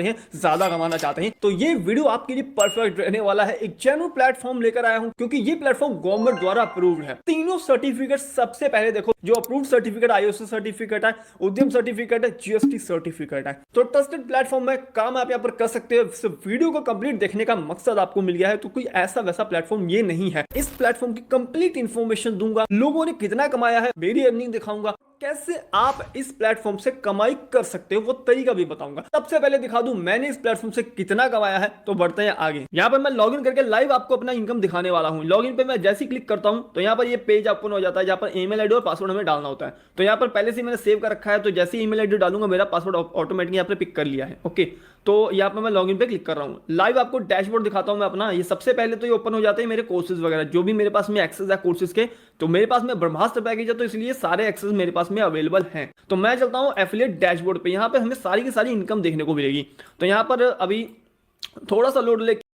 चाहते हैं, ज्यादा कमाना चाहते हैं, तो ये वीडियो आपके लिए परफेक्ट रहने वाला है। एक जेन्युइन प्लेटफॉर्म लेकर आया हूं क्योंकि ये प्लेटफॉर्म गवर्नमेंट द्वारा अप्रूव्ड है। तीनों सर्टिफिकेट सबसे पहले देखो, जो अप्रूव्ड सर्टिफिकेट आईओएस सर्टिफिकेट है, उद्यम सर्टिफिकेट है, जीएसटी सर्टिफिकेट है। तो ट्रस्टेड प्लेटफॉर्म में काम आप यहाँ पर कर सकते हो। सिर्फ वीडियो को कंप्लीट देखने का मकसद आपको मिल गया है, तो कोई ऐसा वैसा प्लेटफॉर्म ये नहीं है। इस प्लेटफॉर्म की कंप्लीट इंफॉर्मेशन दूंगा, लोगों ने कितना कमाया है, मेरी अर्निंग दिखाऊंगा, कैसे आप इस प्लेटफॉर्म से कमाई कर सकते हो वो तरीका भी बताऊंगा। सबसे पहले दिखा दूं मैंने इस प्लेटफॉर्म से कितना कमाया है, तो बढ़ते हैं आगे। यहां पर मैं लॉगिन करके लाइव आपको अपना इनकम दिखाने वाला हूं। लॉगिन पे मैं जैसे ही क्लिक करता हूं तो यहां पर ये पेज ओपन हो जाता है, जहां पर ईमेल आईडी और पासवर्ड हमें डालना होता है। तो यहां पर पहले से मैंने सेव कर रखा है, तो जैसे ही ईमेल आईडी डालूंगा मेरा पासवर्ड ऑटोमेटिक यहां पर पिक कर लिया है। ओके, तो यहाँ पर मैं लॉगिन पे क्लिक कर रहा हूँ। लाइव आपको डैशबोर्ड दिखाता हूँ मैं अपना। ये सबसे पहले तो ये ओपन हो जाते हैं मेरे कोर्सेज वगैरह, जो भी मेरे पास में एक्सेस है कोर्सेज के। तो मेरे पास में ब्रह्मास्त्र पैकेज है, तो इसलिए सारे एक्सेस मेरे पास में अवेलेबल हैं। तो मैं चलता हूँ एफिलिएट डैशबोर्ड पे। यहाँ पे हमें सारी की सारी इनकम देखने को मिलेगी। तो यहाँ पर अभी थोड़ा सा लोड लेके,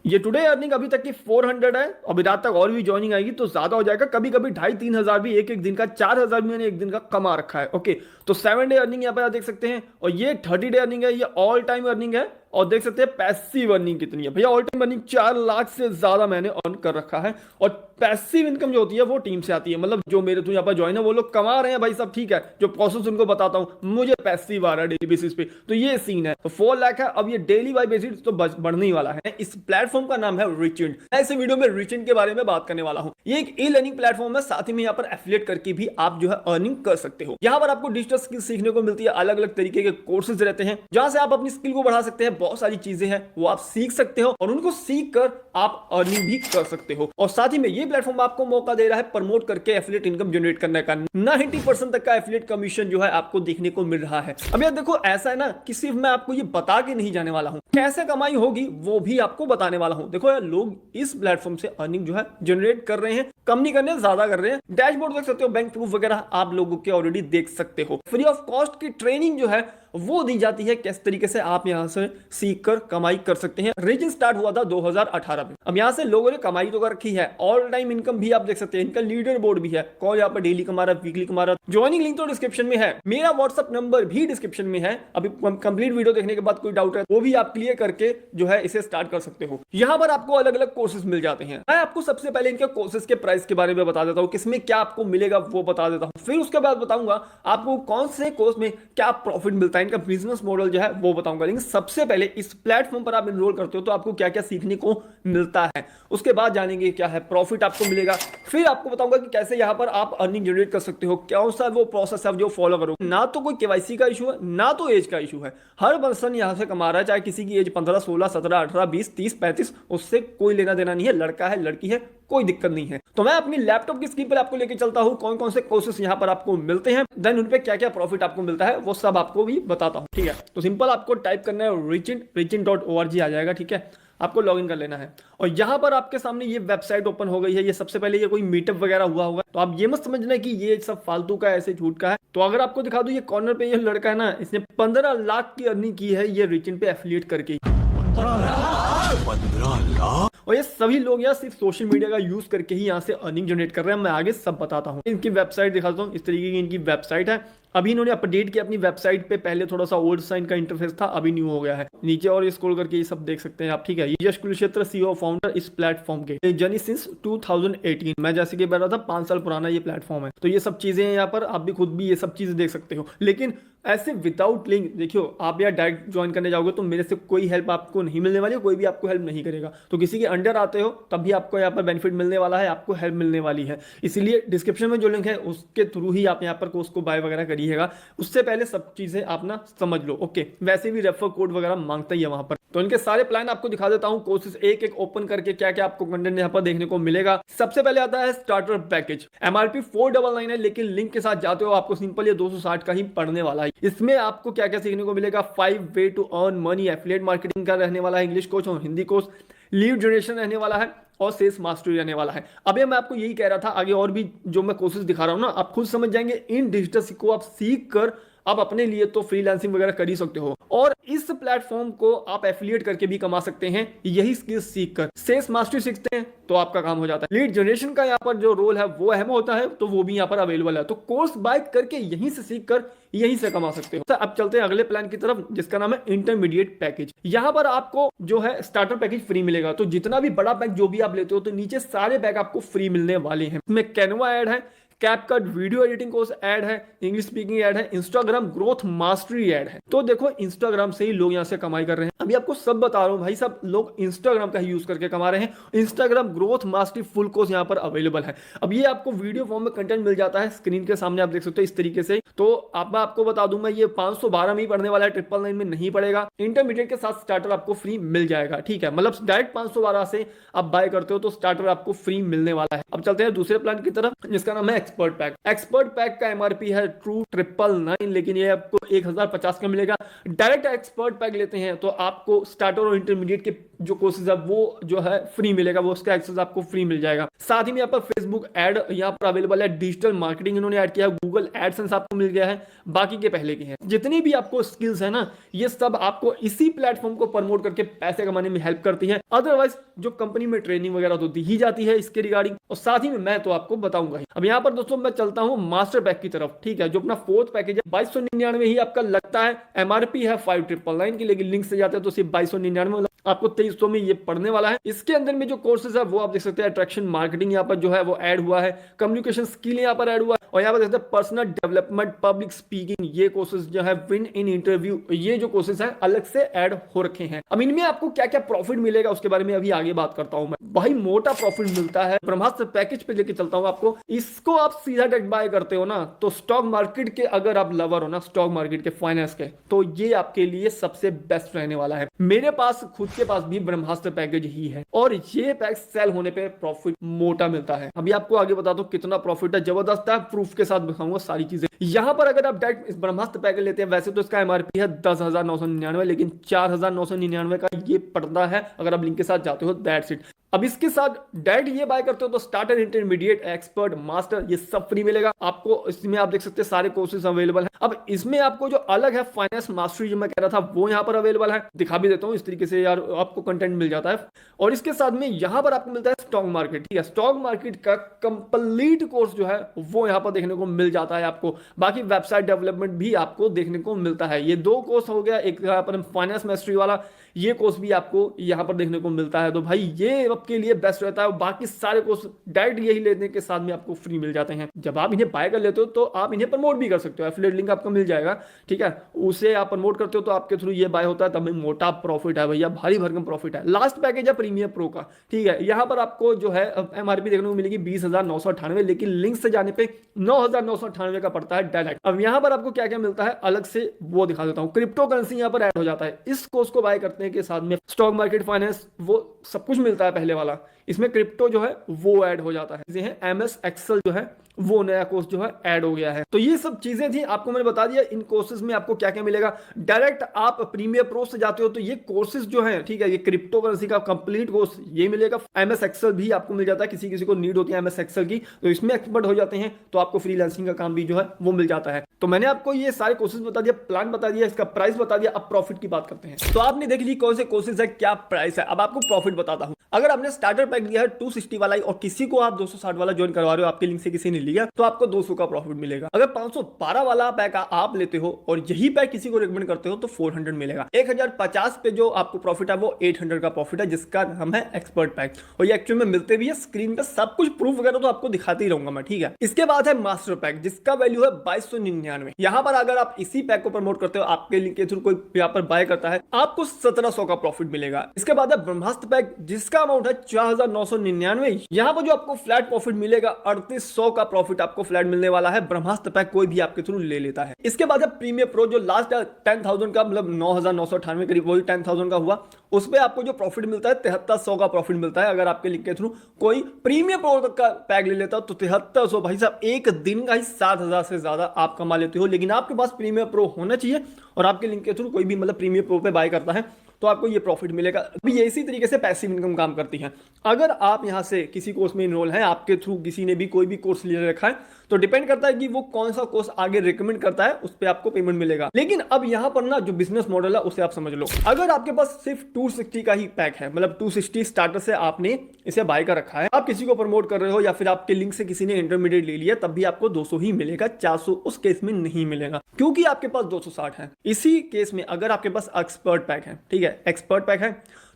ये टुडे अर्निंग अभी तक की 400 है। अभी रात तक और भी ज्वाइनिंग आएगी तो ज्यादा हो जाएगा। कभी कभी 2,500-3 हजार भी एक दिन का, 4,000 भी मैंने एक दिन का कमा रखा है। ओके, तो 7 डे अर्निंग यहाँ पर आप देख सकते हैं, और ये 30 डे अर्निंग है, ये ऑल टाइम अर्निंग है। और देख सकते हैं पैसिव अर्निंग कितनी है भैया। ऑल टाइम अर्निंग 4 लाख से ज्यादा मैंने अर्न कर रखा है। और पैसिव इनकम जो होती है वो टीम से आती है, मतलब जो मेरे तो यहाँ पर ज्वाइन है वो लोग कमा रहे हैं भाई सब, ठीक है। जो प्रोसेस उनको बताता हूँ, मुझे पैसिव आ रहा है डेली बेसिस पे। तो ये सीन है। तो 4 लाख है। अब ये डेली बाई बेसिस तो बढ़ने ही वाला है। इस प्लेटफॉर्म का नाम है रिचिंड। मैं इस वीडियो में रिचिंड के बारे में बात करने वाला हूँ। ये एक ई लर्निंग प्लेटफॉर्म है, साथ ही में यहाँ पर एफिलिएट करके भी आप जो है अर्निंग कर सकते हो। यहाँ पर आपको डिजिटल स्किल सीखने को मिलती है, अलग अलग तरीके के कोर्सेज रहते हैं जहां से आप अपनी स्किल को बढ़ा सकते हैं। बहुत सारी चीजें हैं वो आप सीख सकते हो, और उनको सीख कर आप अर्निंग भी कर सकते हो। और साथ ही में ये प्लेटफॉर्म आपको मौका दे रहा है प्रमोट करके एफिलिएट इनकम जनरेट करने का। 90% तक का एफिलिएट कमीशन जो है आपको देखने को मिल रहा है। अब यार देखो, ऐसा है ना कि सिर्फ मैं आपको ये बता के नहीं जाने वाला हूं, कैसे कमाई होगी वो भी आपको बताने वाला हूं। देखो यार, लोग इस प्लेटफॉर्म से अर्निंग जो है जनरेट कर रहे हैं, कम नहीं करने ज्यादा कर रहे हैं। डैशबोर्ड देख सकते हो, बैंक प्रूफ वगैरह आप लोगों के ऑलरेडी देख सकते हो। फ्री ऑफ कॉस्ट की ट्रेनिंग जो है वो दी जाती है, किस तरीके से आप यहां से सीख कर कमाई कर सकते हैं। रीजन स्टार्ट हुआ था 2018 में। अब यहां से लोगों ने कमाई तो कर रखी है, ऑल टाइम इनकम भी आप देख सकते हैं, इनका लीडर बोर्ड भी है, कौन यहाँ पर डेली कमा रहा है, वीकली कमा रहा है। ज्वाइनिंग लिंक तो डिस्क्रिप्शन में है, मेरा व्हाट्सअप नंबर भी डिस्क्रिप्शन में है। अभी कंप्लीट वीडियो देखने के बाद कोई डाउट है वो भी आप क्लियर करके जो है इसे स्टार्ट कर सकते हो। यहाँ पर आपको अलग अलग कोर्सेज मिल जाते हैं। मैं आपको सबसे पहले इनके कोर्सेज के प्राइस के बारे में बता देता हूँ, किसमें क्या आपको मिलेगा वो बता देता हूँ। फिर उसके बाद बताऊंगा आपको कौन से कोर्स में क्या प्रॉफिट मिलता है, इनका बिजनेस मॉडल जो है वो बताऊंगा। लेकिन सबसे पहले इस प्लेटफॉर्म पर आप एनरोल करते हो तो आपको क्या क्या सीखने को मिलता है, उसके बाद जानेंगे क्या है प्रॉफिट आपको मिलेगा। फिर आपको बताऊंगा कि कैसे यहां पर आप अर्निंग जनरेट कर सकते हो, कौन सा वो प्रोसेस है जो फॉलो करो। ना तो कोई केवाईसी का इशू है, ना तो एज का इशू है। हर पर्सन यहां से कमा रहा है, चाहे किसी की एज 15, 16, 17, 18, 20, 30, 35, उससे कोई लेना देना नहीं है। लड़का है, लड़की है, कोई दिक्कत नहीं है। तो मैं अपनी लैपटॉप की स्क्रीन पर आपको लेके चलता हूं, कौन कौन से कोर्सेस यहां पर आपको मिलते हैं, देन उन पे क्या क्या प्रॉफिट आपको मिलता है वो सब आपको भी बताता हूं, ठीक है। तो सिंपल आपको टाइप करना है रिचिन.org आ जाएगा, ठीक है। आपको लॉगिन कर लेना है, और यहां पर आपके सामने ये वेबसाइट ओपन हो गई है। ये सबसे पहले ये कोई मीटअप वगैरह हुआ होगा, तो आप ये मत समझना कि ये सब फालतू का ऐसे झूठ का है। तो अगर आपको दिखा दूं, ये कॉर्नर पे ये लड़का है ना, इसने 15 लाख की अर्निंग की है ये रिचिन पे एफिलिएट करके। 15 लाख। और ये सभी लोग यार सिर्फ सोशल मीडिया का यूज करके ही यहाँ से अर्निंग जनरेट कर रहे हैं। मैं आगे सब बताता हूँ। इनकी वेबसाइट दिखाता हूँ, इस तरीके की इनकी वेबसाइट है। अभी इन्होंने अपडेट किया अपनी वेबसाइट पे, पहले थोड़ा सा ओल्ड सा इनका इंटरफेस था, अभी न्यू हो गया है। नीचे और स्क्रॉल करके ये सब देख सकते हैं आप, ठीक है। यश कुलक्षेत्र सीईओ फाउंडर इस प्लेटफॉर्म के, जर्नी सिंस 2018। मैं जैसे कि बता रहा था 5 साल पुराना ये प्लेटफॉर्म है। तो ये सब चीजें हैं यहाँ पर, आप भी खुद भी ये सब चीजें देख सकते हो। लेकिन ऐसे विदाउट लिंक, देखियो आप यार डायरेक्ट ज्वाइन करने जाओगे तो मेरे से कोई हेल्प आपको नहीं मिलने वाली, कोई भी आपको हेल्प नहीं करेगा। तो किसी के अंडर आते हो तब भी आपको यहाँ पर बेनिफिट मिलने वाला है, आपको हेल्प मिलने वाली है। इसीलिए डिस्क्रिप्शन में जो लिंक है उसके थ्रू ही आप यहाँ पर कोर्स को बाय वगैरह करिएगा। उससे पहले सब चीजें आप ना समझ लो, ओके। वैसे भी रेफर कोड वगैरह मांगता ही है वहां पर। तो इनके सारे प्लान आपको दिखा देता हूं, कोर्सेज एक एक ओपन करके क्या क्या आपको कंटेंट यहाँ पर देखने को मिलेगा। सबसे पहले आता है स्टार्टर पैकेज। एमआरपी 499 है, लेकिन लिंक के साथ जाते हो आपको सिंपल ये 260 का ही पड़ने वाला है। इसमें आपको क्या क्या सीखने को मिलेगा, 5 way to earn money, affiliate marketing का रहने वाला है, इंग्लिश कोर्स और हिंदी कोर्स, लीड जनरेशन रहने वाला है, और सेल्स मास्टरी रहने वाला है। अब मैं आपको यही कह रहा था, आगे और भी जो मैं कोर्सेज दिखा रहा हूं ना, आप खुद समझ जाएंगे। इन डिजिटल को आप सीख कर आप अपने लिए तो फ्रीलांसिंग वगैरह कर ही सकते हो, और इस प्लेटफॉर्म को आप एफिलिएट करके भी कमा सकते हैं यही स्किल्स सीखकर। सेल्स मास्टरी सीखते हैं तो आपका काम हो जाता है। लीड जनरेशन का यहाँ पर जो रोल है वो अहम होता है, तो वो भी यहाँ पर अवेलेबल है। तो कोर्स बाय करके यहीं से सीखकर यहीं से कमा सकते हो। अब चलते हैं अगले प्लान की तरफ, जिसका नाम है इंटरमीडिएट पैकेज। यहाँ पर आपको जो है स्टार्टर पैकेज फ्री मिलेगा। तो जितना भी बड़ा पैक जो भी आप लेते हो, तो नीचे सारे पैक आपको फ्री मिलने वाले हैं। इसमें कैनवा ऐड है, CapCut video editing course add है, इंग्लिश स्पीकिंग ऐड है, इंस्टाग्राम ग्रोथ मास्टरी ऐड है। तो देखो इंस्टाग्राम से ही लोग यहाँ से कमाई कर रहे हैं। अभी आपको सब बता रहा हूँ भाई, सब लोग इंस्टाग्राम का ही यूज करके कमा रहे हैं। Instagram growth mastery full course यहाँ पर अवेलेबल है। अब ये आपको वीडियो फॉर्म में कंटेंट मिल जाता है, स्क्रीन के सामने आप देख सकते हो इस तरीके से। तो आपको बता दूं मैं, ये 512 में ही पढ़ने वाला है, 999 में नहीं पड़ेगा। इंटरमीडिएट के साथ स्टार्टर आपको फ्री मिल जाएगा, ठीक है। मतलब डायरेक्ट 512 से आप बाय करते हो तो स्टार्टर आपको फ्री मिलने वाला है। अब चलते हैं दूसरे प्लान की तरफ, जिसका नाम है एक्सपर्ट पैक। एक्सपर्ट पैक का एमआरपी है ट्रू 999, लेकिन ये आपको 1050 का मिलेगा। डायरेक्ट एक्सपर्ट पैक लेते हैं तो आपको स्टार्टर और इंटरमीडिएट के जो कोर्सेज है वो जो है फ्री मिलेगा, वो उसका एक्सेस आपको फ्री मिल जाएगा। साथ ही में यहाँ पर फेसबुक ऐड यहाँ पर अवेलेबल है, डिजिटल मार्केटिंग इन्होंने ऐड किया है, गूगल एडसेंस आपको मिल गया है, बाकी के पहले के हैं। जितनी भी आपको स्किल्स है ना, ये सब आपको इसी प्लेटफॉर्म को प्रमोट करके पैसे कमाने में हेल्प करती है। अदरवाइज जो कंपनी में ट्रेनिंग वगैरह तो दी ही जाती है इसके रिगार्डिंग, और साथ ही में मैं तो आपको बताऊंगा ही। अब यहाँ पर दोस्तों मैं चलता हूँ मास्टर पैक की तरफ, ठीक है। जो अपना फोर्थ पैकेज है 2299 ही आपका लगता है, एमआरपी है 5999 की, लेकिन लिंक से जाते हैं तो सिर्फ 2299 आपको 2300 में ये पढ़ने वाला है। इसके अंदर में जो कोर्सेज है वो आप देख सकते हैं, अट्रैक्शन मार्केटिंग यहाँ पर जो है वो ऐड हुआ है, कम्युनिकेशन स्किल यहाँ पर ऐड हुआ है, और यहाँ पर देखते हैं पर्सनल डेवलपमेंट, पब्लिक स्पीकिंग, ये कोर्सेज जो है विन इन इंटरव्यू, ये जो कोर्सेज है अलग से ऐड हो रखे हैं। अब इनमें आपको क्या क्या प्रॉफिट मिलेगा उसके बारे में अभी आगे बात करता हूं मैं। भाई मोटा प्रॉफिट मिलता है। ब्रह्मास्त्र पैकेज पे लेके चलता हूं आपको। इसको आप सीधा डायरेक्ट बाय करते हो ना, तो स्टॉक मार्केट के अगर आप लवर हो ना, स्टॉक मार्केट के, फाइनेंस के, तो ये आपके लिए सबसे बेस्ट रहने वाला है। मेरे पास खुद के पास भी ब्रह्मास्त्र पैकेज ही है, और ये पैक सेल होने पे प्रॉफिट मोटा मिलता है। अभी आपको आगे बता दो कितना प्रॉफिट है, जबरदस्त है, प्रूफ के साथ दिखाऊंगा सारी चीजें। यहां पर अगर आप डायरेक्ट इस ब्रह्मास्त्र पैकेज लेते हैं, वैसे तो इसका एमआरपी है 10,999, लेकिन 4,999 का ये पड़ता है अगर आप लिंक के साथ जाते हो, दैट्स इट। अब इसके साथ डायरेक्ट ये बाय करते हो तो स्टार्टर, इंटरमीडिएट, एक्सपर्ट, मास्टर, ये सब फ्री मिलेगा आपको। इसमें आप देख सकते हैं सारे कोर्सेज अवेलेबल हैं। अब इसमें आपको जो अलग है फाइनेंस मास्टरी जो मैं कह रहा था, वो यहाँ पर अवेलेबल है, दिखा भी देता हूँ इस तरीके से यार, आपको कंटेंट मिल जाता है। और इसके साथ में यहाँ पर आपको मिलता है स्टॉक मार्केट, ठीक है। स्टॉक मार्केट का कंप्लीट कोर्स जो है वो यहाँ पर देखने को मिल जाता है आपको। बाकी वेबसाइट डेवलपमेंट भी आपको देखने को मिलता है। ये दो कोर्स हो गया, एक यहाँ पर फाइनेंस मास्टरी वाला, ये कोर्स भी आपको यहाँ पर देखने को मिलता है। तो भाई ये आपके लिए बेस्ट रहता है। बाकी सारे कोर्स डायरेक्ट यही लेने के साथ में आपको फ्री मिल जाते हैं। जब आप इन्हें बाय कर लेते हो तो आप इन्हें प्रमोट भी कर सकते हो, एफिलिएट लिंक आपको मिल जाएगा, ठीक है। उसे आप प्रमोट करते हो तो आपके थ्रू ये बाय होता है, तब मोटा प्रॉफिट है भैया, भारी भरकम प्रॉफिट है। लास्ट पैकेज है प्रीमियर प्रो का, ठीक है। यहाँ पर आपको जो है एमआरपी देखने को मिलेगी 20,998, लेकिन लिंक से जाने पे 9,998 का पड़ता है डायरेक्ट। अब यहाँ पर आपको क्या क्या मिलता है अलग से वो दिखा देता हूँ। क्रिप्टो करेंसी यहाँ पर ऐड हो जाता है। इस कोर्स को बाय करने के साथ में स्टॉक मार्केट, फाइनेंस, वो सब कुछ मिलता है पहले वाला। इसमें क्रिप्टो जो है वो ऐड हो जाता है। एमएस एक्सेल जो है वो नया कोर्स जो है ऐड हो गया है। तो ये सब चीजें थी, आपको मैंने बता दिया इन कोर्सेज में आपको क्या क्या मिलेगा। डायरेक्ट आप प्रीमियर प्रो से जाते हो तो ये कोर्सेज जो है, ठीक है, ये क्रिप्टो करेंसी का कंप्लीट कोर्स ये मिलेगा। एमएस एक्सेल भी आपको मिल जाता है, किसी किसी को नीड होती है एमएस एक्सेल की, तो इसमें एक्सपर्ट हो जाते हैं तो आपको फ्रीलांसिंग का काम भी जो है वो मिल जाता है। तो मैंने आपको ये सारे कोर्सेज बता दिया, प्लान बता दिया, इसका प्राइस बता दिया। अब प्रॉफिट की बात करते हैं। तो आपने देख ली कौन से कोर्सेज है, क्या प्राइस है। अब आपको प्रॉफिट बताता हूं। अगर आपने स्टार्टर पैक लिया है 260 वाला और किसी को आप 260 वाला ज्वाइन करवा रहे हो, आपके लिंक से किसी ने लिया, तो आपको 200 का प्रॉफिट मिलेगा। अगर 512 वाला पैक आप लेते हो और यही पैक किसी को रिकमेंड करते हो तो 400 मिलेगा। 1050 पे जो आपको प्रॉफिट है वो 800 का प्रॉफिट है, जिसका नाम है एक्सपर्ट पैक। और ये एक्चुअल में मिलते भी है, स्क्रीन पे सब कुछ प्रूफ वगैरह तो आपको दिखाते ही रहूंगा मैं, ठीक है। इसके बाद है मास्टर पैक, जिसका वैल्यू है 2299। यहां पर अगर आप इसी पैक को प्रमोट करते हो, आपके लिंक के थ्रू कोई यहाँ पर बाय करता है, आपको 1700 का प्रॉफिट मिलेगा। इसके बाद है ब्रह्मास्त्र पैक, जिसका अमाउंट है 4999। यहां पर जो आपको फ्लैट प्रॉफिट मिलेगा 3800 का प्रॉफिट आपको फ्लैट मिलने वाला है। ब्रह्मास्त्र पैक कोई भी आपके थ्रू ले लेता है। इसके बाद है प्रीमियर प्रो, जो लास्ट 10,000 का, मतलब 9,998 करीब, वही 10,000 का हुआ। उस पे आपको जो प्रॉफिट मिलता है 7300 का प्रॉफिट मिलता है। अगर आपके लिंक के थ्रू कोई प्रीमियर प्रो तक का पैक ले लेता तो 7300, भाई साहब एक दिन का ही 7,000 से ज्यादा आप कमा लेते हो। लेकिन आपके पास प्रीमियर प्रो होना चाहिए और आपके लिंक के थ्रू कोई भी मतलब प्रीमियर प्रो पे बाय करता है तो तो आपको ये प्रॉफिट मिलेगा। अभी ये इसी तरीके से पैसिव इनकम काम करती है। अगर आप यहाँ से किसी कोर्स में इनरोल हैं, आपके थ्रू किसी ने भी कोई भी कोर्स ले रखा है, तो डिपेंड करता है कि वो कौन सा कोर्स आगे रिकमेंड करता है, उस पर आपको पेमेंट मिलेगा। लेकिन अब यहाँ पर ना जो बिजनेस मॉडल है उसे आप समझ लो। अगर आपके पास सिर्फ 260 का ही पैक है, मतलब 260 स्टार्टर से आपने इसे बाय कर रखा है, आप किसी को प्रमोट कर रहे हो या फिर आपके लिंक से किसी ने इंटरमीडिएट ले लिया, तब भी आपको 200 ही मिलेगा, 400 उस केस में नहीं मिलेगा, क्योंकि आपके पास 260 है। इसी केस में अगर आपके पास एक्सपर्ट पैक है, ठीक है, एक्सपर्ट पैक है,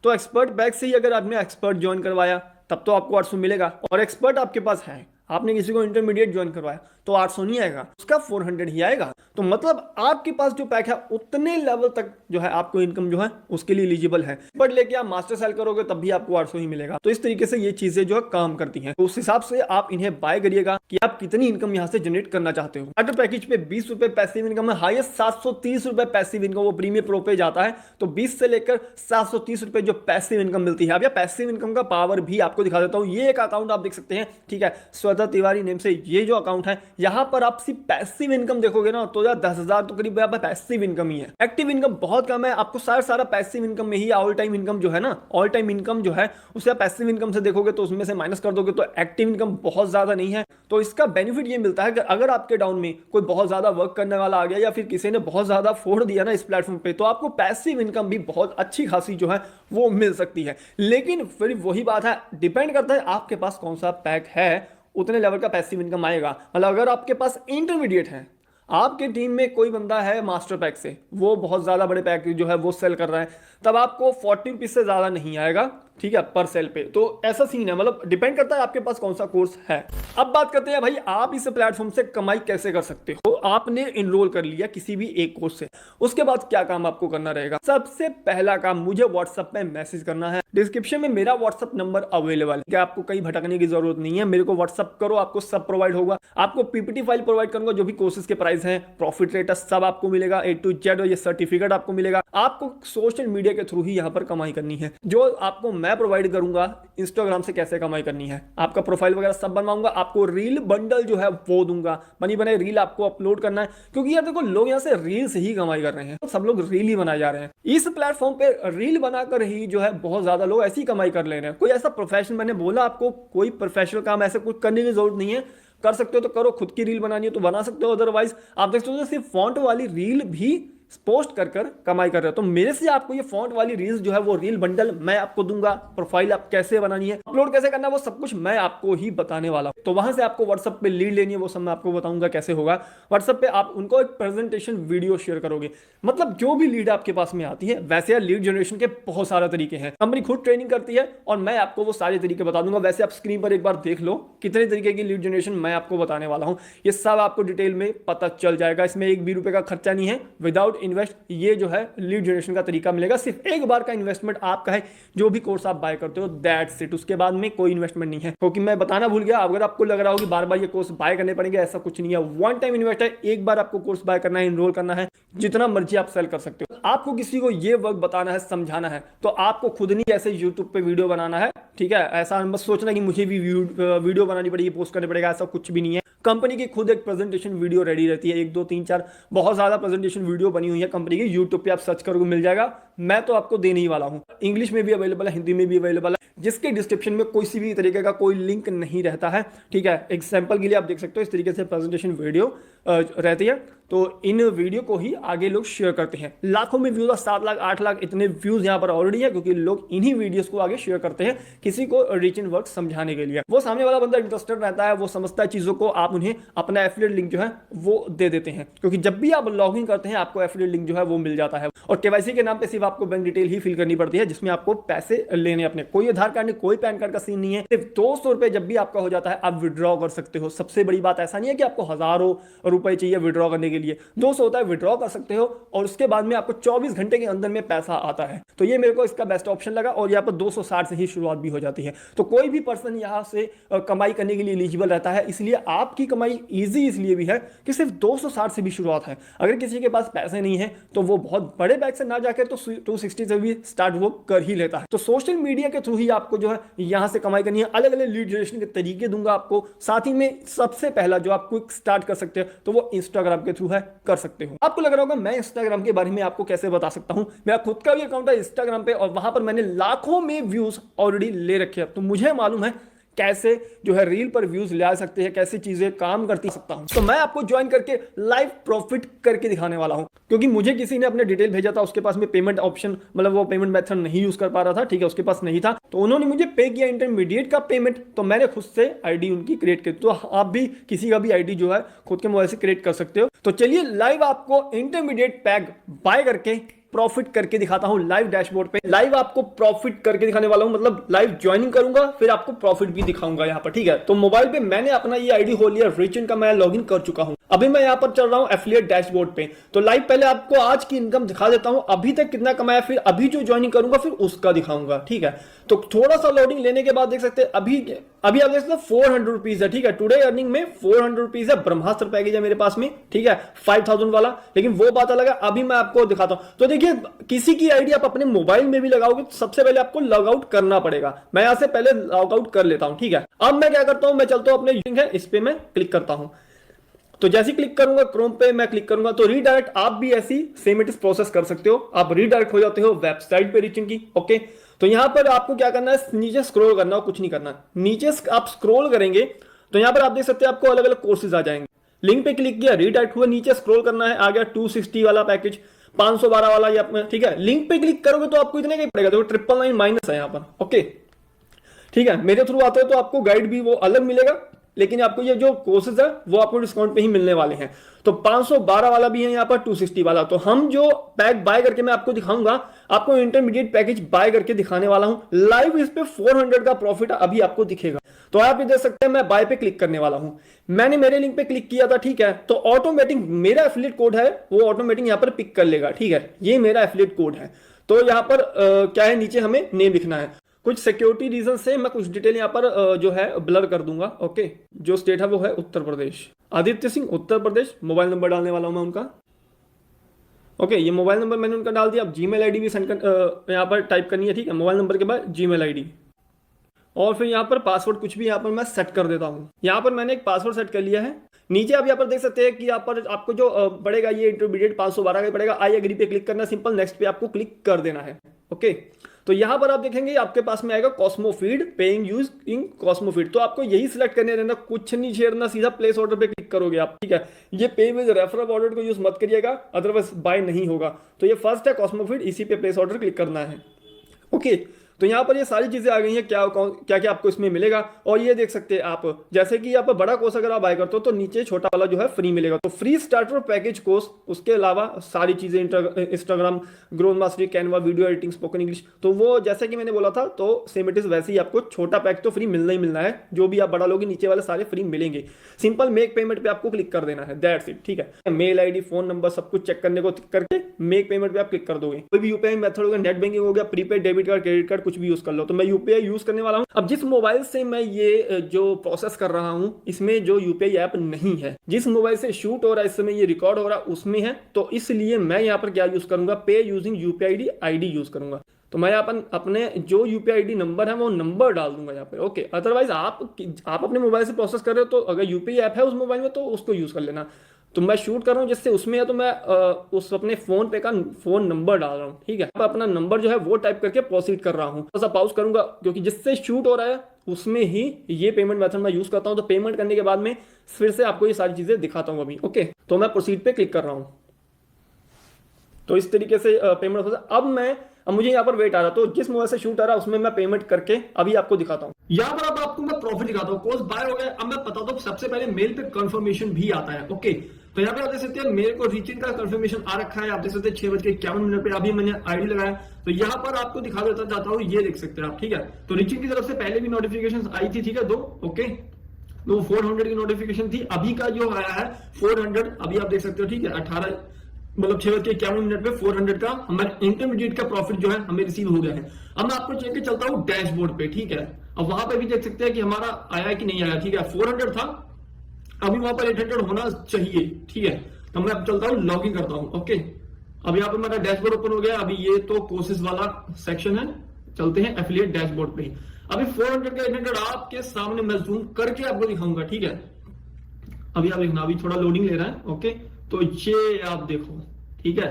तो एक्सपर्ट पैक से ही अगर आपने एक्सपर्ट ज्वाइन करवाया तब तो आपको 800 मिलेगा। और एक्सपर्ट आपके पास है, आपने किसी को इंटरमीडिएट ज्वाइन करवाया तो 800 नहीं आएगा, उसका 400 ही आएगा। तो मतलब आपके पास जो पैक है उतने लेवल तक जो है आपको इनकम जो है उसके लिए एलिजिबल है। बट लेके आप मास्टर सेल करोगे तब भी आपको 800 ही मिलेगा। तो इस तरीके से ये चीजें जो है काम करती हैं। तो उस हिसाब से आप इन्हें बाय करिएगा कि आप कितनी इनकम यहाँ से जनरेट करना चाहते हो। स्टार्टर पैकेज पे 20 रुपए पैसिव इनकम है, हाईएस्ट 730 रुपए पैसिव इनकम वो प्रीमियम प्रो पे जाता है। तो 20 से लेकर 730 रुपए जो पैसिव इनकम मिलती है। अब यह पैसिव इनकम का पावर भी आपको दिखा देता हूं। ये एक अकाउंट आप देख सकते हैं, ठीक है, स्वतः तिवारी नेम से ये जो अकाउंट है, यहां पर आप सिर्फ पैसिव इनकम देखोगे ना तो 10,000 तो करीब पैसिव इनकम ही है। एक्टिव इनकम बहुत कम है, आपको सारा पैसिव इनकम में ही ऑल टाइम इनकम जो है ना, ऑल टाइम इनकम जो है उसे आप पैसिव इनकम से देखोगे तो उसमें से माइनस कर दोगे तो एक्टिव इनकम बहुत ज्यादा नहीं है। तो इसका बेनिफिट ये मिलता है कि अगर आपके डाउन में कोई बहुत ज्यादा वर्क करने वाला आ गया या फिर किसी ने बहुत ज्यादा फोड़ दिया ना इस प्लेटफॉर्म पे, तो आपको पैसिव इनकम भी बहुत अच्छी खासी जो है वो मिल सकती है। लेकिन फिर वही बात है, डिपेंड करता है आपके पास कौन सा पैक है, उतने लेवल का पैसिव इनकम आएगा। मतलब अगर आपके पास इंटरमीडिएट है, आपके टीम में कोई बंदा है मास्टर पैक से, वो बहुत ज्यादा बड़े पैक जो है वो सेल कर रहा है, तब आपको 40 रुपीज से ज्यादा नहीं आएगा, ठीक है, पर सेल पे। तो ऐसा सीन है, मतलब डिपेंड करता है आपके पास कौन सा कोर्स है। अब बात करते हैं भाई आप इस प्लेटफॉर्म से कमाई कैसे कर सकते हो। आपने इनरोल कर लिया किसी भी एक कोर्स से, उसके बाद क्या काम आपको करना रहेगा। सबसे पहला काम, मुझे व्हाट्सएप पे मैसेज करना है। डिस्क्रिप्शन में मेरा व्हाट्सएप नंबर अवेलेबल है, आपको कहीं भटकने की जरूरत नहीं है। मेरे को व्हाट्सएप करो, आपको सब प्रोवाइड होगा। आपको पीपीटी फाइल प्रोवाइड करूंगा, जो भी कोर्सेज के प्राइस हैं, प्रॉफिट रेट सब आपको मिलेगा, A to Z, और ये सर्टिफिकेट आपको मिलेगा। आपको सोशल मीडिया के थ्रू ही यहाँ पर कमाई करनी है। जो आपको मैं प्रोवाइड करूंगा, इंस्टाग्राम से कैसे कमाई करनी है, आपका प्रोफाइल वगैरह सब बनवाऊंगा, आपको रील बंडल जो है वो दूंगा। बनी बनाई रील आपको अपलोड करना है, क्योंकि यार देखो लोग यहाँ से रील से ही कमाई कर रहे हैं, सब लोग रील ही बनाए जा रहे हैं। इस प्लेटफॉर्म पे रील बनाकर ही जो है बहुत ज्यादा लोग ऐसी कमाई कर ले रहे हैं। कोई ऐसा प्रोफेशन, मैंने बोला आपको कोई प्रोफेशनल काम ऐसे कुछ करने की जरूरत नहीं है। कर सकते हो तो करो, खुद की रील बनानी है तो बना सकते हो, अदरवाइज आप देख सकते हो सिर्फ फॉन्ट वाली रील भी पोस्ट कर कर कमाई कर रहे हो। तो मेरे से आपको ये फॉन्ट वाली रील्स जो है वो रील बंडल मैं आपको दूंगा। प्रोफाइल आप कैसे बनानी है, अपलोड कैसे करना है, वो सब कुछ मैं आपको ही बताने वाला हूं। तो वहां से आपको व्हाट्सएप पे लीड लेनी है, वो सब मैं आपको बताऊंगा कैसे होगा। व्हाट्सएप पे आप उनको एक प्रेजेंटेशन वीडियो शेयर करोगे। मतलब जो भी लीड आपके पास में आती है, वैसे लीड जनरेशन के बहुत सारे तरीके हैं, कंपनी खुद ट्रेनिंग करती है और मैं आपको वो सारे तरीके बता दूंगा। वैसे आप स्क्रीन पर एक बार देख लो कितने तरीके की लीड जनरेशन मैं आपको बताने वाला हूं। ये सब आपको डिटेल में पता चल जाएगा। इसमें एक भी रुपए का खर्चा नहीं है, विदाउट इन्वेस्ट ये जो है लीड जनरेशन का तरीका मिलेगा। सिर्फ एक बार का इन्वेस्टमेंट आपका है, जो भी कोर्स आप बाय करते हो, दैट्स इट। उसके बाद में कोई इन्वेस्टमेंट नहीं है, क्योंकि मैं बताना भूल गया। अगर आपको लग रहा हो कि बार बार ये कोर्स बाय करने पड़ेंगे, ऐसा कुछ नहीं है। वन टाइम इन्वेस्ट है, एक बार आपको कोर्स बाय करना है, इनरोल करना है, जितना मर्जी आप सेल कर सकते हो। आपको किसी को ये वर्क बताना है, समझाना है, तो आपको खुद नहीं ऐसे यूट्यूब पे वीडियो बनाना है, ठीक है। ऐसा बस सोचना कि मुझे भी वीडियो बनानी पड़ेगी, पोस्ट करनी पड़ेगा, ऐसा कुछ भी नहीं है। कंपनी की खुद एक प्रेजेंटेशन वीडियो रेडी रहती है, 1 2 3 4 बहुत ज्यादा प्रेजेंटेशन वीडियो बनी हुई है कंपनी की। यूट्यूब पे आप सर्च करोगे मिल जाएगा। मैं तो आपको देने ही वाला हूं। इंग्लिश में भी अवेलेबल है, हिंदी में भी अवेलेबल है, जिसके डिस्क्रिप्शन में कोई भी तरीके का कोई लिंक नहीं रहता है, ठीक है। एग्जाम्पल के लिए आप देख सकते हो इस तरीके से प्रेजेंटेशन वीडियो रहती है। तो इन वीडियो को ही आगे लोग शेयर करते हैं। लाखों में व्यूज, 7 लाख 8 लाख इतने व्यूज यहाँ पर ऑलरेडी है, क्योंकि लोग इन्हीं वीडियोस को आगे शेयर करते हैं किसी को रीच इन वर्क समझाने के लिए। वो सामने वाला बंदा इंटरेस्टेड रहता है, वो समझता है चीजों को, आप उन्हें अपना एफिलिएट लिंक जो है वो दे देते हैं, क्योंकि जब भी आप लॉगिन करते हैं आपको एफिलिएट लिंक जो है वो मिल जाता है। और केवाईसी के नाम पे सिर्फ आपको बैंक डिटेल ही फिल करनी पड़ती है, जिसमें आपको पैसे लेने अपने, कोई आधार कार्ड नहीं, कोई पैन कार्ड का सीन नहीं है। सिर्फ 200 रुपए जब भी आपका हो जाता है आप विड्रॉ कर सकते हो। सबसे बड़ी बात ऐसा नहीं है कि आपको हजारों रुपए चाहिए विड्रॉ करने के लिए, 200 होता है, विड्रॉ कर सकते हो और उसके बाद में आपको 24 घंटे के अंदर में पैसा आता है। तो ये मेरे को इसका बेस्ट ऑप्शन लगा और यहाँ पर 260 से ही शुरुआत भी हो जाती है। तो कोई भी पर्सन यहाँ से कमाई करने के लिए एलिजिबल रहता है। इसलिए आपकी कमाई ईजी इसलिए भी है कि सिर्फ 260 से भी शुरुआत है। अगर किसी के पास पैसे नहीं है तो वो बहुत बड़े बैग से ना जाकर तो 260 से भी स्टार्ट वो कर ही लेता है। तो सोशल मीडिया के थ्रू ही आपको जो है यहाँ से कमाई करनी है। अलग अलग लीड जनरेशन के तरीके दूंगा आपको, साथ ही में सबसे पहला जो आप क्विक स्टार्ट कर सकते हो तो वो इंस्टाग्राम के थ्रू है, कर सकते हो। आपको लग रहा होगा मैं इंस्टाग्राम के बारे में आपको कैसे बता सकता हूं, मेरा खुद का भी अकाउंट है इंस्टाग्राम पे और वहां पर मैंने लाखों में व्यूज ऑलरेडी ले रखे हैं, तो मुझे मालूम है कैसे जो है रील पर व्यूज ले आ सकते हैं, कैसे चीजें काम करती सकता हूं। तो मैं आपको ज्वाइन करके लाइव प्रॉफिट करके दिखाने वाला हूं, क्योंकि मुझे किसी ने अपने डिटेल भेजा था, उसके पास में पेमेंट ऑप्शन मतलब वो पेमेंट मेथड नहीं यूज कर पा रहा था, ठीक है, उसके पास नहीं था, तो उन्होंने मुझे पे किया इंटरमीडिएट का पेमेंट, तो मैंने खुद से आईडी उनकी क्रिएट की। तो आप भी किसी का भी आईडी जो है खुद के मोबाइल से क्रिएट कर सकते हो। तो चलिए लाइव आपको इंटरमीडिएट पैक बाय करके प्रॉफिट करके दिखाता हूं लाइव डैशबोर्ड पे। लाइव आपको प्रॉफिट करके दिखाने वाला हूं, मतलब लाइव ज्वाइनिंग करूंगा फिर आपको प्रॉफिट भी दिखाऊंगा यहां पर, ठीक है। तो मोबाइल पे मैंने अपना ये आईडी खोल लिया, रिचिन का मैं लॉगिन कर चुका हूं। अभी मैं यहां पर चल रहा हूं एफिलिएट डैशबोर्ड पे। तो लाइव पहले आपको आज की इनकम दिखा देता हूं, अभी तक कितना कमाया, फिर अभी जो ज्वाइनिंग करूंगा फिर उसका दिखाऊंगा, ठीक है। तो थोड़ा सा लोडिंग लेने के बाद देख सकते हैं अभी आप देख सकते हैं 400 रुपीज है, ठीक है। टुडे अर्निंग में 400 रुपीज है, ब्रह्मास्त्र पैकेज है मेरे पास में, ठीक है, 5000 वाला, लेकिन वो बात अलग है। अभी मैं आपको दिखाता हूं। तो देखिए किसी की आईडी आप अपने मोबाइल में भी लगाओगे तो सबसे पहले आपको लॉग आउट करना पड़ेगा। मैं यहां से पहले लॉग आउट कर लेता हूं, ठीक है। अब मैं क्या करता हूं, मैं चलता हूं अपने लिंक है इस पे मैं क्लिक करता हूं। तो जैसे क्लिक करूंगा क्रोम पे मैं क्लिक करूंगा तो रीडायरेक्ट आप भी ऐसी सेम इट इज प्रोसेस कर सकते हो, आप रीडायरेक्ट हो जाते हो वेबसाइट पे रिचिन की, ओके। तो यहां पर आपको क्या करना है, नीचे स्क्रॉल करना हो, कुछ नहीं करना, नीचे आप स्क्रॉल करेंगे तो यहां पर आप देख सकते हैं आपको अलग अलग कोर्सेज आ जाएंगे। लिंक पे क्लिक किया, रीडायरेक्ट हुआ, नीचे स्क्रॉल करना है, आ गया 260 वाला पैकेज, 512 वाला, या ठीक है। लिंक पे क्लिक करोगे तो आपको इतने का ही पड़ेगा, तो 999 माइनस है यहां पर, ओके, ठीक है। मेरे थ्रू आते हो तो आपको गाइड भी वो अलग मिलेगा, लेकिन आपको ये जो कोर्सेज है वो आपको डिस्काउंट पे ही मिलने वाले हैं। तो 512 वाला भी है यहाँ पर, 260 वाला। तो हम जो पैक बाय करके मैं आपको दिखाऊंगा, आपको इंटरमीडिएट पैकेज बाय करके दिखाने वाला हूं लाइव। इस पे 400 का प्रॉफिट अभी आपको दिखेगा। तो आप ये देख सकते हैं मैं बाय पे क्लिक करने वाला हूं। मैंने मेरे लिंक पे क्लिक किया था, ठीक है। तो ऑटोमेटिक मेरा एफिलिएट कोड है वो ऑटोमेटिक यहाँ पर पिक कर लेगा, ठीक है। ये मेरा एफिलिएट कोड है। तो यहाँ पर क्या है, नीचे हमें नेम लिखना है। कुछ सिक्योरिटी रीजन से मैं कुछ डिटेल यहाँ पर जो है ब्लर कर दूंगा, ओके। जो स्टेट है वो है उत्तर प्रदेश, आदित्य सिंह उत्तर प्रदेश। मोबाइल नंबर डालने वाला हूं मैं उनका, ओके। ये मोबाइल नंबर मैंने उनका डाल दिया। अब जीमेल आईडी भी सेंड यहाँ पर टाइप करनी है, ठीक है। मोबाइल नंबर के बाद जीमेल आईडी और फिर यहाँ पर पासवर्ड कुछ भी यहाँ पर मैं सेट कर देता हूँ। यहाँ पर मैंने एक पासवर्ड सेट कर लिया है। नीचे आप यहाँ पर देख सकते हैं कि यहाँ पर आपको जो पड़ेगा ये इंटरमीडिएट 512 का पड़ेगा। आई एग्री पे क्लिक करना, सिंपल नेक्स्ट पे आपको क्लिक कर देना है, ओके। तो यहाँ पर आप देखेंगे आपके पास में आएगा Cosmo feed, paying use in Cosmo feed. तो आपको यही सिलेक्ट करने रहना, कुछ नहीं छेड़ना, सीधा प्लेस ऑर्डर पे क्लिक करोगे आप, ठीक है। ये पे विद रेफरल ऑर्डर को यूज मत करिएगा, अदरवाइज बाय नहीं होगा। तो ये फर्स्ट है कॉस्मो फीड, इसी पे प्लेस ऑर्डर क्लिक करना है, ओके। तो यहाँ पर ये सारी चीजें आ गई हैं, क्या क्या आपको इसमें मिलेगा। और ये देख सकते हैं आप, जैसे कि यहाँ पर बड़ा कोर्स अगर आप बाय करते हो तो नीचे छोटा वाला जो है फ्री मिलेगा। तो फ्री स्टार्टर पैकेज कोर्स, उसके अलावा सारी चीजें Instagram, growth mastery, Canva, video editing, spoken English, तो वो जैसे कि मैंने बोला था तो सेम इट इज वैसे ही आपको छोटा पैक तो फ्री मिलना ही मिलना है। जो भी आप बड़ा लोगे नीचे वाले सारे फ्री मिलेंगे। सिंपल मेक पेमेंट पे आपको क्लिक कर देना है, दैट्स इट, ठीक है। मेल आईडी, फोन नंबर सब कुछ चेक करने को करके मेक पेमेंट पे आप क्लिक कर दोगे। कोई भी यूपीआई मेथड होगा, नेट बैंकिंग हो गया, prepaid debit card, credit card, कुछ भी यूज कर लो। तो मैं यूपीआई यूज करने वाला हूं। अब जिस मोबाइल से मैं ये जो प्रोसेस कर रहा हूं इसमें जो यूपीआई ऐप नहीं है, जिस मोबाइल से शूट हो रहा है इस समय ये रिकॉर्ड हो रहा है उसमें है, तो इसलिए मैं यहाँ पर क्या यूज करूंगा, पे यूजिंग यूपीआई आईडी यूज करूंगा। तो मैं यहाँ पर अपने जो यूपीआई आईडी नंबर है वो नंबर डाल दूंगा यहाँ पे, ओके। अदरवाइज आप अपने मोबाइल से प्रोसेस कर रहे हो तो अगर यूपीआई ऐप है उस मोबाइल में तो उसको यूज कर लेना। तो मैं शूट कर रहा हूँ जिससे उसमें है, तो मैं उस अपने फोन पे का फोन नंबर डाल रहा हूँ, ठीक है। अपना नंबर जो है वो टाइप करके प्रोसीड कर रहा हूँ। थोड़ा सा पॉज करूंगा क्योंकि जिससे शूट हो रहा है उसमें ही ये पेमेंट मेथड मैं यूज करता हूँ। तो पेमेंट करने के बाद में फिर से आपको ये सारी चीजें दिखाता हूँ अभी, ओके। तो मैं प्रोसीड पे क्लिक कर रहा हूँ। तो इस तरीके से पेमेंट हो जाता है। अब मुझे यहाँ पर वेट आ रहा, तो जिस मोबाइल से शूट आ रहा है उसमें मैं पेमेंट करके अभी आपको दिखाता हूँ। यहाँ पर अब आपको मैं प्रॉफिट दिखाता हूँ। कोर्स बाय हो गया। अब मैं बताता हूँ सबसे पहले मेल पे कंफर्मेशन भी आता है, ओके। तो यहाँ पे आप देख सकते हैं मेरे को रिचिन का कंफर्मेशन आ रखा है। आप देख सकते हैं 6:51 पे अभी मैंने आईडी लगाया। तो यहाँ पर आपको दिखा देता जाता हूँ, ये देख सकते हैं आप, ठीक है। तो रिचिन की तरफ से पहले भी नोटिफिकेशन आई थी, ठीक है, 2, ओके। तो 400 की नोटिफिकेशन थी। अभी का जो आया है 400, अभी आप देख सकते हो, ठीक है। 18 मतलब 6:51 पे 400 का हमारे इंटरमीडिएट का प्रॉफिट जो है हमें रिसीव हो गया है। अब मैं आपको चल के चलता हूँ डैशबोर्ड पे, ठीक है। अब वहां पे भी देख सकते हैं कि हमारा आया कि नहीं आया, ठीक है। 400 था, अभी वहां पर 800 होना चाहिए, ठीक है। तो मैं अब चलता हूँ, लॉग इन करता हूँ, ओके। अब यहाँ पर मेरा डैशबोर्ड ओपन हो गया। अभी ये तो कोर्सेज वाला सेक्शन है, चलते हैं एफिलिएट डैशबोर्ड पे। अभी 400 का 800 आपके सामने मैं जूम करके आपको दिखाऊंगा, ठीक है। अभी आप देखना, अभी थोड़ा लोडिंग ले रहा है, ओके। तो ये आप देखो, ठीक है,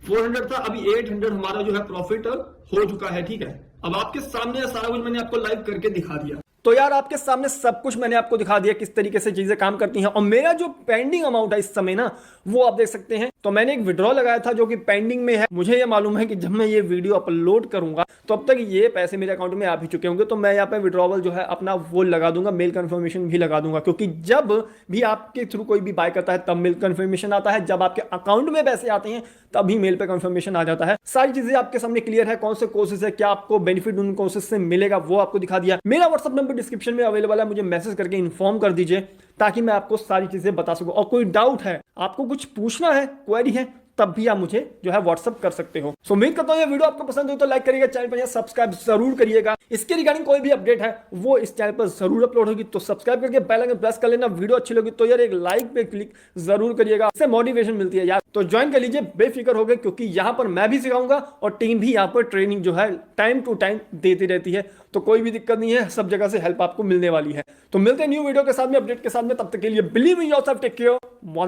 400 था, अभी 800 हमारा जो है प्रॉफिट हो चुका है, ठीक है। अब आपके सामने सारा कुछ मैंने आपको लाइव करके दिखा दिया। तो यार आपके सामने सब कुछ मैंने आपको दिखा दिया किस तरीके से चीजें काम करती हैं। और मेरा जो पेंडिंग अमाउंट है इस समय ना, वो आप देख सकते हैं। तो मैंने एक विड्रॉ लगाया था जो कि पेंडिंग में है। मुझे ये मालूम है कि जब मैं ये वीडियो अपलोड करूंगा तो अब तक ये पैसे मेरे अकाउंट में आ भी चुके होंगे। तो मैं यहाँ पे विड्रॉवल जो है अपना वो लगा दूंगा, मेल कंफर्मेशन भी लगा दूंगा, क्योंकि जब भी आपके थ्रू कोई भी बाय करता है तब मेल कंफर्मेशन आता है, जब आपके अकाउंट में पैसे आते हैं तभी मेल पे कंफर्मेशन आ जाता है। सारी चीजें आपके सामने क्लियर है, कौन से कोर्सेज है, क्या आपको बेनिफिट उन कोर्सेज से मिलेगा वो आपको दिखा दिया। मेरा व्हाट्सअप नंबर डिस्क्रिप्शन में अवेलेबल है, मुझे मैसेज करके इन्फॉर्म कर दीजिए ताकि मैं आपको सारी चीजें बता सकूं। और कोई डाउट है, आपको कुछ पूछना है, क्वेरी है, तब भी आप मुझे जो है व्हाट्सअप कर सकते हो। सो उम्मीद करता हूं ये वीडियो आपको पसंद हो तो लाइक करिएगा, चैनल पर सब्सक्राइब जरूर करिएगा। इसके रिगार्डिंग कोई भी अपडेट है वो इस चैनल पर जरूर अपलोड होगी, तो सब्सक्राइब करके बेल आइकन प्रेस कर लेना। वीडियो अच्छी लगी तो यार एक लाइक पे क्लिक जरूर करिएगा, इससे मोटिवेशन मिलती है यार। तो ज्वाइन कर लीजिए बेफिक्र हो गए, क्योंकि यहाँ पर मैं भी सिखाऊंगा और टीम भी यहाँ पर ट्रेनिंग जो है टाइम टू टाइम देती रहती है। तो कोई भी दिक्कत नहीं है, सब जगह से हेल्प आपको मिलने वाली है। तो मिलते हैं न्यू वीडियो के साथ में, अपडेट के साथ में। तब तक के लिए believe in yourself, take care.